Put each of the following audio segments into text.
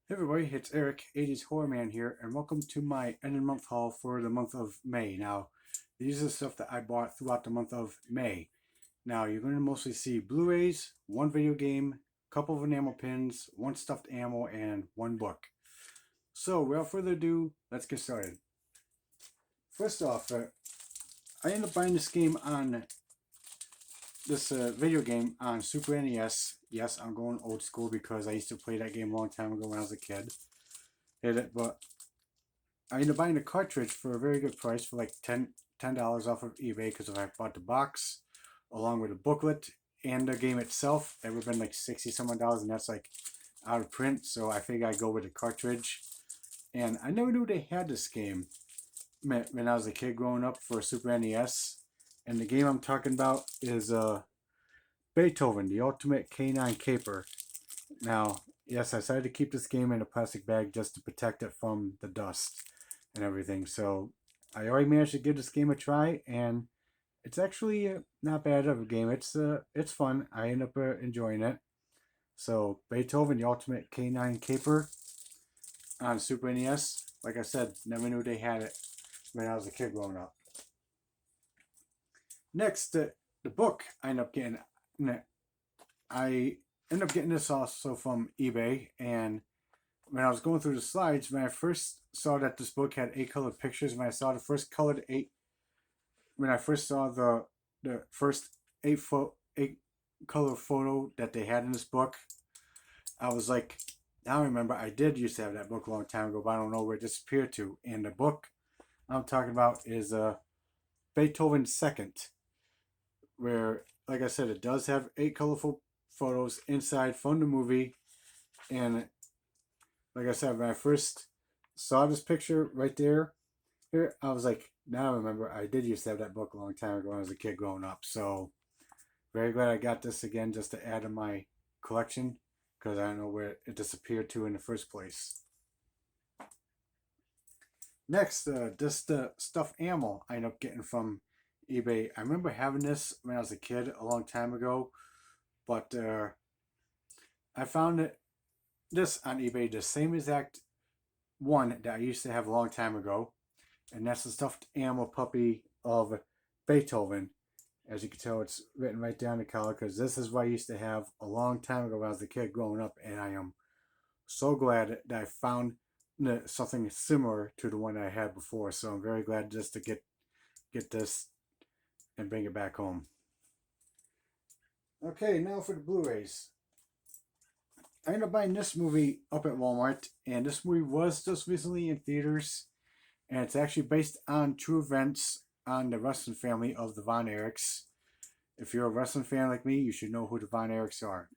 Hey everybody, it's Eric, 80s Horror Man here, and welcome to my end of month haul for the month of May. Now, these are the stuff that I bought throughout the month of May. Now, you're going to mostly see Blu-rays, one video game, a couple of enamel pins, one stuffed animal, and one book. So, without further ado, let's get started. First off, I ended up buying this video game on Super NES. Yes, I'm going old school because I used to play that game a long time ago when I was a kid. But I ended up buying the cartridge for a very good price for like $10 off of eBay because I bought the box along with a booklet and the game itself. It would have been like 60 some odd dollars, and that's like out of print. So I figured I'd go with the cartridge. And I never knew they had this game when I was a kid growing up for Super NES. And the game I'm talking about is Beethoven, the Ultimate Canine Caper. Now, yes, I decided to keep this game in a plastic bag just to protect it from the dust and everything. So I already managed to give this game a try, and it's actually not bad of a game. It's fun. I end up enjoying it. So Beethoven, the Ultimate Canine Caper on Super NES. Like I said, never knew they had it when I was a kid growing up. Next, the book I end up getting. I end up getting this also from eBay, and when I was going through the slides, when I first saw that this book had 8 colored pictures, when I saw the first colored eight, when I first saw the first 8 color photo that they had in this book, I was like, now I remember I did used to have that book a long time ago, but I don't know where it disappeared to. And the book I'm talking about is Beethoven Second, where, like I said, it does have 8 colorful photos inside from the movie. And like I said, when I first saw this picture right there, here, I was like, now I remember I did used to have that book a long time ago when I was a kid growing up. So very glad I got this again just to add to my collection because I don't know where it disappeared to in the first place. Next, this stuffed animal I ended up getting from eBay. I remember having this when I was a kid a long time ago, but I found this on eBay, the same exact one that I used to have a long time ago, and that's the stuffed animal puppy of Beethoven. As you can tell, it's written right down the collar because this is what I used to have a long time ago when I was a kid growing up, and I am so glad that I found something similar to the one I had before. So I'm very glad just to get this and bring it back home. Okay, now for the Blu-rays. I ended up buying this movie up at Walmart, and this movie was just recently in theaters, and it's actually based on true events on the wrestling family of the Von Erichs. If you're a wrestling fan like me, you should know who the Von Erichs are.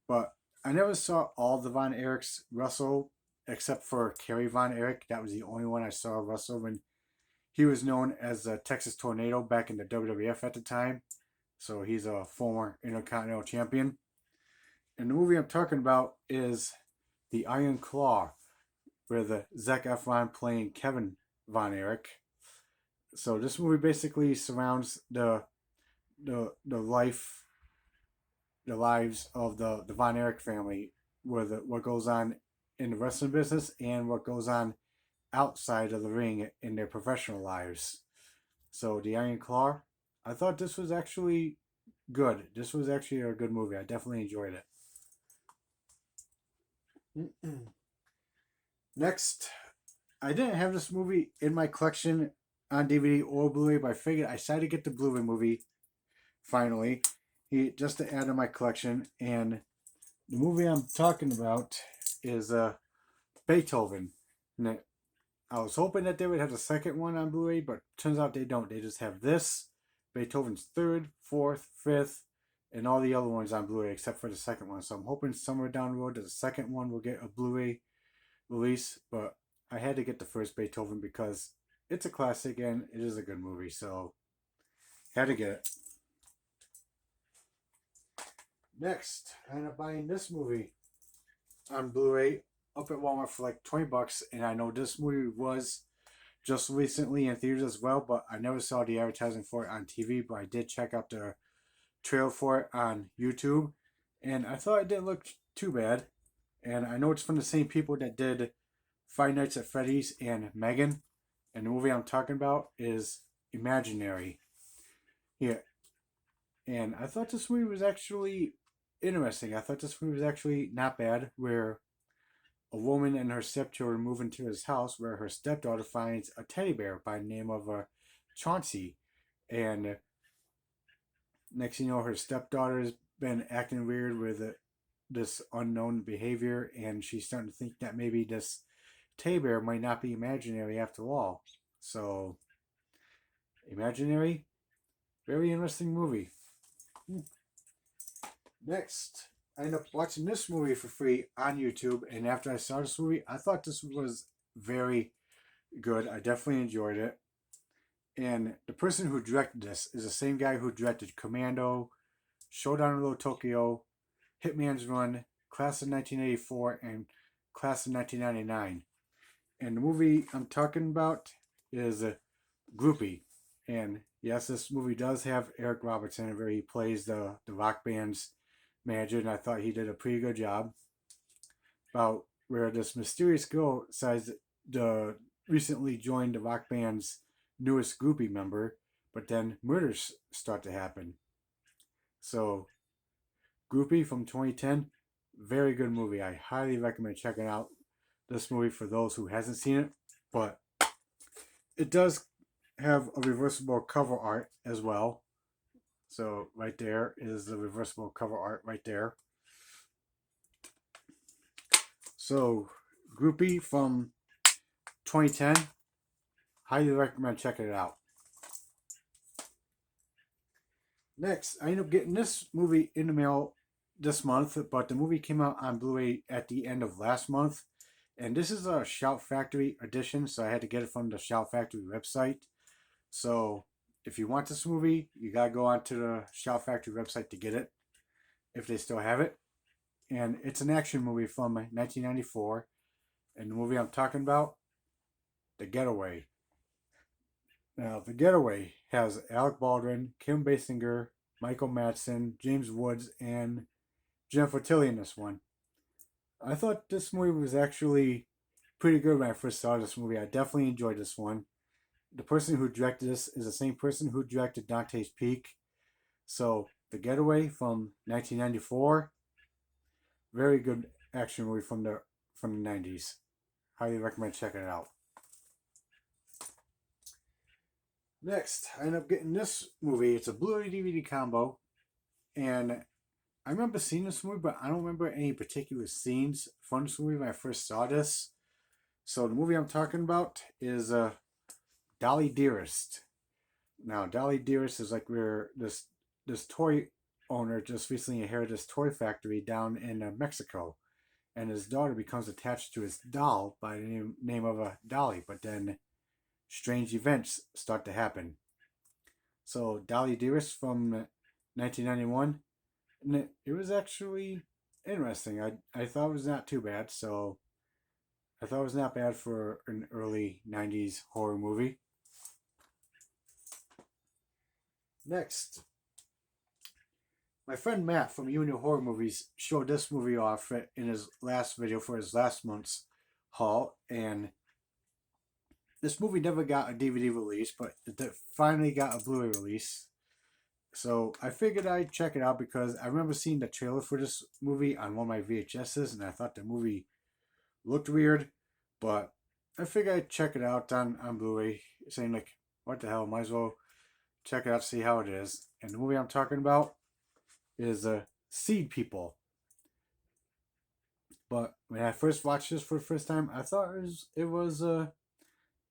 But I never saw all the Von Erichs wrestle except for Kerry Von Erich. That was the only one I saw wrestle when he was known as the Texas Tornado back in the WWF at the time. So he's a former Intercontinental Champion. And the movie I'm talking about is The Iron Claw, with Zac Efron playing Kevin Von Erich. So this movie basically surrounds the lives of the Von Erich family, with what goes on in the wrestling business and what goes on outside of the ring in their professional lives. So the Iron Claw, I thought this was actually good. This was actually a good movie. I definitely enjoyed it. Next, I didn't have this movie in my collection on DVD or Blu-ray, but I figured I decided to get the Blu-ray movie finally, just to add to my collection. And the movie I'm talking about is Beethoven. And I was hoping that they would have the second one on Blu-ray, but turns out they don't. They just have this, Beethoven's third, fourth, fifth, and all the other ones on Blu-ray except for the second one. So I'm hoping somewhere down the road that the second one will get a Blu-ray release. But I had to get the first Beethoven because it's a classic and it is a good movie. So had to get it. Next, I ended up buying this movie on Blu-ray up at Walmart for like $20, and I know this movie was just recently in theaters as well, but I never saw the advertising for it on TV. But I did check out the trailer for it on YouTube, and I thought it didn't look too bad. and I know it's from the same people that did Five Nights at Freddy's and Megan. And the movie I'm talking about is Imaginary. Yeah, and I thought this movie was actually interesting. I thought this movie was actually not bad, where a woman and her stepchildren move into his house where her stepdaughter finds a teddy bear by the name of Chauncey. And next thing you know, her stepdaughter's been acting weird with this unknown behavior, and she's starting to think that maybe this teddy bear might not be imaginary after all. So, Imaginary, very interesting movie. Next, I ended up watching this movie for free on YouTube, and after I saw this movie, I thought this was very good. I definitely enjoyed it. And the person who directed this is the same guy who directed Commando, Showdown in Little Tokyo, Hitman's Run, Class of 1984, and Class of 1999. And the movie I'm talking about is Groupie. And yes, this movie does have Eric Robertson in it, where he plays the rock band's manager, and I thought he did a pretty good job. About where this mysterious girl decides to recently joined the rock band's newest groupie member, but then murders start to happen. So, Groupie from 2010, very good movie. I highly recommend checking out this movie for those who hasn't seen it. But it does have a reversible cover art as well. So right there is the reversible cover art right there. So Groupie from 2010, highly recommend checking it out. Next, I ended up getting this movie in the mail this month, but the movie came out on Blu-ray at the end of last month. And this is a Shout Factory edition, so I had to get it from the Shout Factory website. So if you want this movie, you gotta go onto the Shout Factory website to get it, if they still have it. And it's an action movie from 1994. And the movie I'm talking about, The Getaway. Now, The Getaway has Alec Baldwin, Kim Basinger, Michael Madsen, James Woods, and Jennifer Tilly in this one. I thought this movie was actually pretty good when I first saw this movie. I definitely enjoyed this one. The person who directed this is the same person who directed Dante's Peak. So, The Getaway from 1994, very good action movie from the 90s. Highly recommend checking it out. Next, I ended up getting this movie. It's a Blu-ray DVD combo, and I remember seeing this movie, but I don't remember any particular scenes from this movie when I first saw this. So the movie I'm talking about is Dolly Dearest. Now, Dolly Dearest is like where this toy owner just recently inherited this toy factory down in Mexico, and his daughter becomes attached to his doll by the name of Dolly. But then strange events start to happen. So Dolly Dearest from 1991, and it was actually interesting. I thought it was not too bad. So I thought it was not bad for an early 90s horror movie. Next, my friend Matt from You New Horror Movies showed this movie off in his last video for his last month's haul, and this movie never got a DVD release, but it finally got a Blu-ray release. So I figured I'd check it out because I remember seeing the trailer for this movie on one of my VHSs, and I thought the movie looked weird, but I figured I'd check it out on Blu-ray, saying like, what the hell, might as well check it out, see how it is. And the movie I'm talking about is Seed People. But when I first watched this for the first time, I thought it was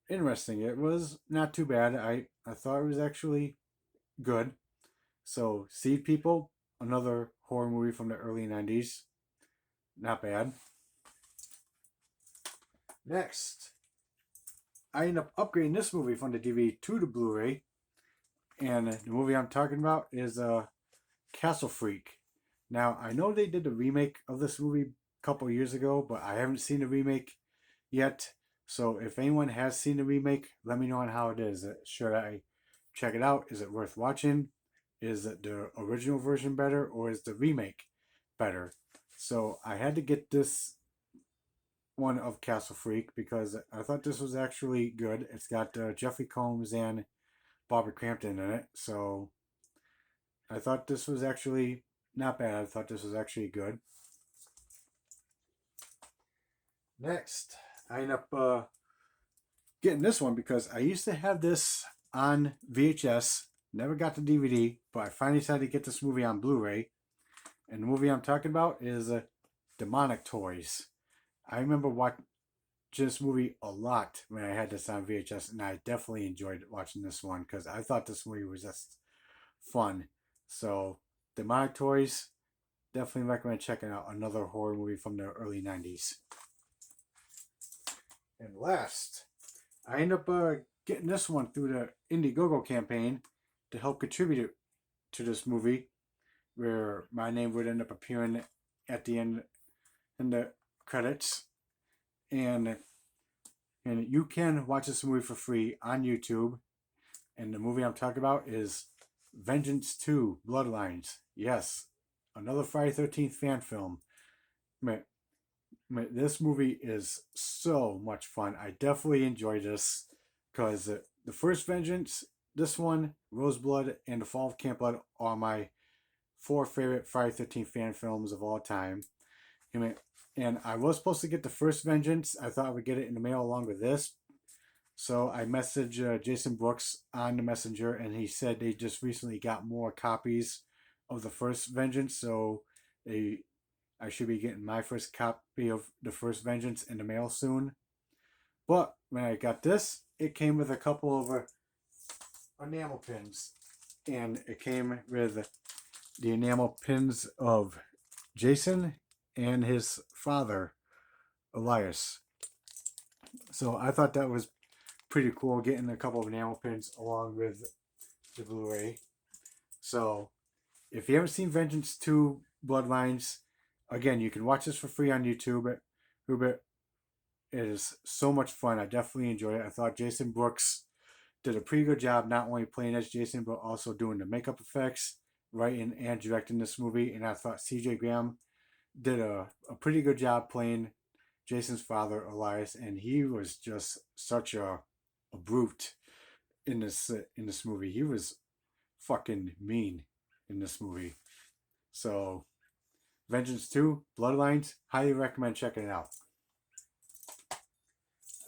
interesting. It was not too bad. I thought it was actually good. So Seed People, another horror movie from the early 90s. Not bad. Next, I ended up upgrading this movie from the DVD to the Blu-ray. And the movie I'm talking about is Castle Freak. Now, I know they did a remake of this movie a couple years ago, but I haven't seen the remake yet. So if anyone has seen the remake, let me know on how it is. Should I check it out? Is it worth watching? Is it the original version better, or is the remake better? So I had to get this one of Castle Freak because I thought this was actually good. It's got Jeffrey Combs and Barbara Crampton in it, so I thought this was actually not bad. I thought this was actually good. Next, I end up getting this one because I used to have this on VHS, never got the DVD, but I finally decided to get this movie on Blu-ray. And the movie I'm talking about is Demonic Toys. I remember watching this movie a lot when I had this on VHS, and I definitely enjoyed watching this one because I thought this movie was just fun. So, Demonic Toys, definitely recommend checking out another horror movie from the early 90s. And last, I end up getting this one through the Indiegogo campaign to help contribute to this movie, where my name would end up appearing at the end in the credits. And you can watch this movie for free on YouTube. And the movie I'm talking about is Vengeance 2 Bloodlines. Yes, another Friday 13th fan film. This movie is so much fun. I definitely enjoyed this because the first Vengeance, this one, Roseblood, and The Fall of Camp Blood are my 4 favorite Friday 13th fan films of all time. And I was supposed to get the first Vengeance. I thought I would get it in the mail along with this. So I messaged Jason Brooks on the messenger, and he said they just recently got more copies of the first Vengeance. So I should be getting my first copy of the first Vengeance in the mail soon. But when I got this, it came with a couple of enamel pins. And it came with the enamel pins of Jason and his father, Elias. So I thought that was pretty cool, getting a couple of enamel pins along with the Blu-ray. So if you haven't seen Vengeance 2 Bloodlines, again, you can watch this for free on YouTube. It is so much fun. I definitely enjoyed it. I thought Jason Brooks did a pretty good job not only playing as Jason, but also doing the makeup effects, writing and directing this movie. And I thought CJ Graham did a pretty good job playing Jason's father, Elias, and he was just such a brute in this movie. He was fucking mean in this movie. So, Vengeance 2, Bloodlines, highly recommend checking it out.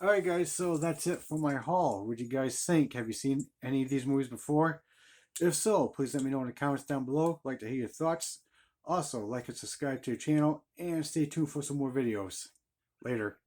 Alright guys, so that's it for my haul. What do you guys think? Have you seen any of these movies before? If so, please let me know in the comments down below. I'd like to hear your thoughts. Also, like and subscribe to the channel, and stay tuned for some more videos. Later.